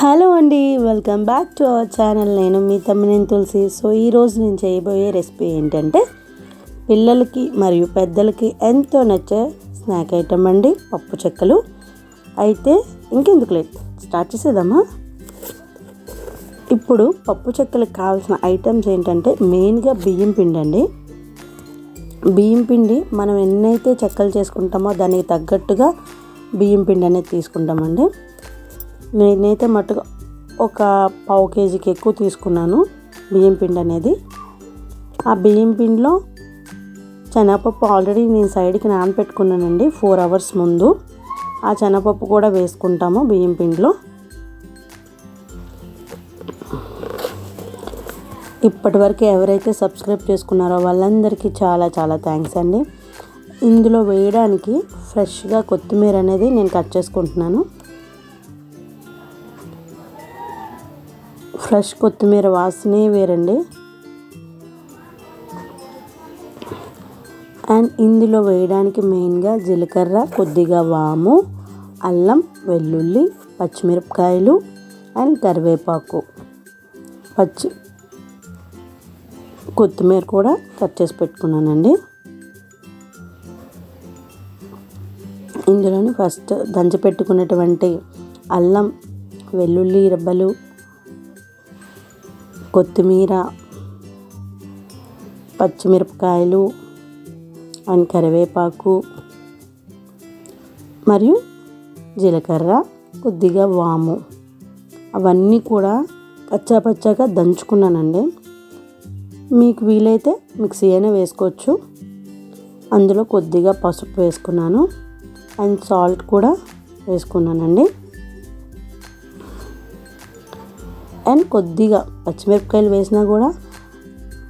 Hello అండి, welcome back to our channel. నేను మీ తమ్మినేని తులసి. So ఈరోజు నేను చేయబోయే రెసిపీ ఏంటంటే పిల్లలకి మరియు పెద్దలకి ఎంతో నచ్చే స్నాక్ ఐటమ్ అండి, పప్పు చెక్కలు. అయితే ఇంకెందుకు లేట్, స్టార్ట్ చేసేద్దామా. ఇప్పుడు పప్పు చెక్కలకు కావాల్సిన ఐటమ్స్ ఏంటంటే మెయిన్గా బియ్యం పిండి అండి. బియ్యం పిండి మనం ఎన్నైతే చెక్కలు చేసుకుంటామో దానికి తగ్గట్టుగా బియ్యం పిండి అనేది తీసుకుంటామండి. నేనైతే మట్టుగా ఒక పావు కేజీకి ఎక్కువ తీసుకున్నాను బియ్యం పిండి అనేది. ఆ బియ్యం పిండిలో శనగపప్పు ఆల్రెడీ నేను సైడ్కి నానబెట్టుకున్నానండి 4 hours ముందు. ఆ శనగపప్పు కూడా వేసుకుంటాము బియ్యం పిండిలో. ఇప్పటి వరకు ఎవరైతే సబ్స్క్రైబ్ చేసుకున్నారో వాళ్ళందరికీ చాలా చాలా థ్యాంక్స్ అండి. ఇందులో వేయడానికి ఫ్రెష్గా కొత్తిమీర అనేది నేను కట్ చేసుకుంటున్నాను. ఫ్రెష్ కొత్తిమీర వాసనే వేరండి. అండ్ ఇందులో వేయడానికి మెయిన్గా జీలకర్ర, కొద్దిగా వాము, అల్లం, వెల్లుల్లి, పచ్చిమిరపకాయలు అండ్ కరివేపాకు, కొత్తిమీర కూడా కట్ చేసి పెట్టుకున్నానండి. ఇందులోని ఫస్ట్ దంచి పెట్టుకున్నటువంటి అల్లం, వెల్లుల్లి రెబ్బలు, కొత్తిమీర, పచ్చిమిరపకాయలు అండ్ కరివేపాకు మరియు జీలకర్ర, కొద్దిగా వాము అవన్నీ కూడా పచ్చాగా దంచుకున్నానండి. మీకు వీలైతే మిక్సీ అయినా వేసుకోవచ్చు. అందులో కొద్దిగా పసుపు వేసుకున్నాను అండ్ సాల్ట్ కూడా వేసుకున్నానండి. అండ్ కొద్దిగా పచ్చిమిరపకాయలు వేసినా కూడా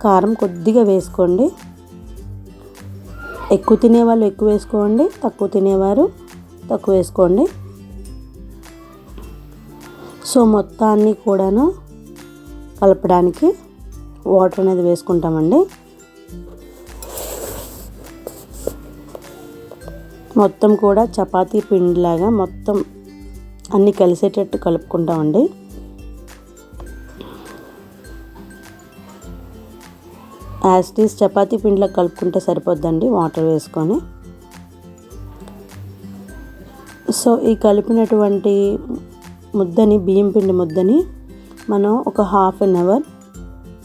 కారం కొద్దిగా వేసుకోండి. ఎక్కువ తినేవాళ్ళు ఎక్కువ వేసుకోండి, తక్కువ తినేవారు తక్కువ వేసుకోండి. సో మొత్తాన్ని కూడాను కలపడానికి వాటర్ అనేది వేసుకుంటామండి. మొత్తం కూడా చపాతీ పిండిలాగా మొత్తం అన్నీ కలిసేటట్టు కలుపుకుంటామండి. యాజ్ ఇట్ ఈస్ చపాతీ పిండిలో కలుపుకుంటే సరిపోద్దండి వాటర్ వేసుకొని. సో ఈ కలిపినటువంటి ముద్దని, బియ్యం పిండి ముద్దని మనం ఒక 1/2 hour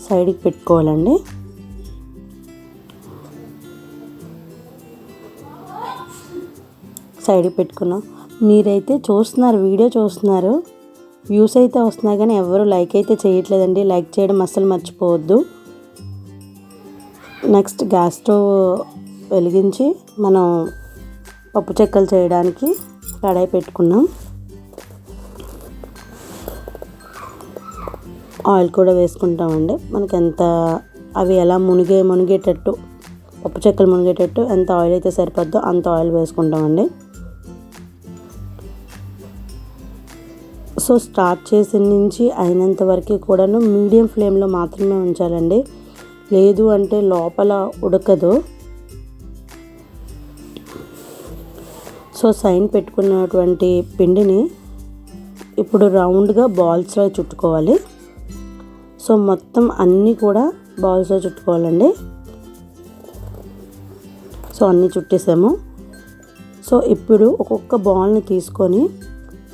సైడ్కి పెట్టుకోవాలండి. సైడ్కి పెట్టుకున్నాం. మీరైతే చూస్తున్నారు, వీడియో చూస్తున్నారు, వ్యూస్ అయితే వస్తున్నాయి కానీ ఎవరు లైక్ అయితే చేయట్లేదండి. లైక్ చేయడం అస్సలు మర్చిపోవద్దు. నెక్స్ట్ గ్యాస్ స్టవ్ వెలిగించి మనం పప్పు చెక్కలు చేయడానికి కడాయి పెట్టుకున్నాం. ఆయిల్ కూడా వేసుకుంటామండి. మనకి ఎంత అవి ఎలా మునిగేటట్టు, పప్పు చెక్కలు మునిగేటట్టు ఎంత ఆయిల్ అయితే సరిపోద్దో అంత ఆయిల్ వేసుకుంటామండి. సో స్టార్ట్ చేసిన నుంచి అయినంత వరకు కూడాను మీడియం ఫ్లేమ్లో మాత్రమే ఉంచాలండి. లేదు అంటే లోపల ఉడకదు. సో సైన్ పెట్టుకున్నటువంటి పిండిని ఇప్పుడు రౌండ్గా బాల్స్లో చుట్టుకోవాలి. సో మొత్తం అన్నీ కూడా బాల్స్లో చుట్టుకోవాలండి. సో అన్నీ చుట్టేసాము. సో ఇప్పుడు ఒక్కొక్క బాల్ని తీసుకొని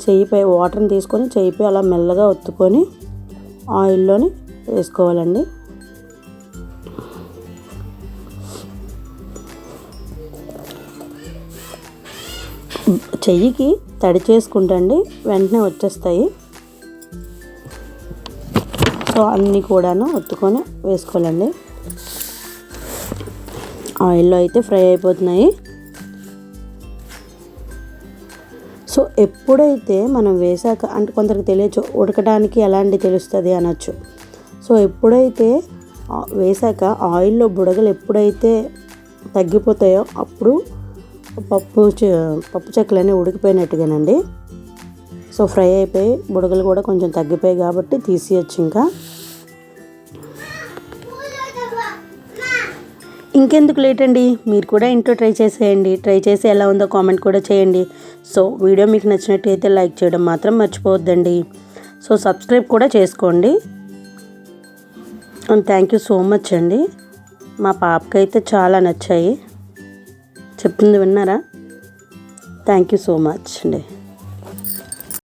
చెయ్యిపై వాటర్ని తీసుకొని చెయ్యిపై అలా మెల్లగా ఒత్తుకొని ఆయిల్లోని వేసుకోవాలండి. చెయ్యికి తడి చేసుకుంటండి వెంటనే వచ్చేస్తాయి. సో అన్నీ కూడాను ఒత్తుకొని వేసుకోవాలండి. ఆయిల్లో అయితే ఫ్రై అయిపోతున్నాయి. సో ఎప్పుడైతే మనం వేసాక అంటే కొందరికి తెలియచ్చు, ఉడకడానికి ఎలాంటి తెలుస్తుంది అనొచ్చు. సో ఎప్పుడైతే వేసాక ఆయిల్లో బుడగలు ఎప్పుడైతే తగ్గిపోతాయో అప్పుడు పప్పు చెక్కలన్నీ ఉడికిపోయినట్టుగానండి. సో ఫ్రై అయిపోయి బుడగలు కూడా కొంచెం తగ్గిపోయాయి కాబట్టి తీసేయచ్చు. ఇంకెందుకు లేట్ అండి, మీరు కూడా ఇంట్లో ట్రై చేసేయండి. ట్రై చేసి ఎలా ఉందో కామెంట్ కూడా చేయండి. సో వీడియో మీకు నచ్చినట్టయితే లైక్ చేయడం మాత్రం మర్చిపోవద్దండి. సో సబ్స్క్రైబ్ కూడా చేసుకోండి. And thank you so much అండి. మా పాపకైతే చాలా నచ్చాయి. చెప్తుంది విన్నారా? థ్యాంక్ యూ సో మచ్ అండి.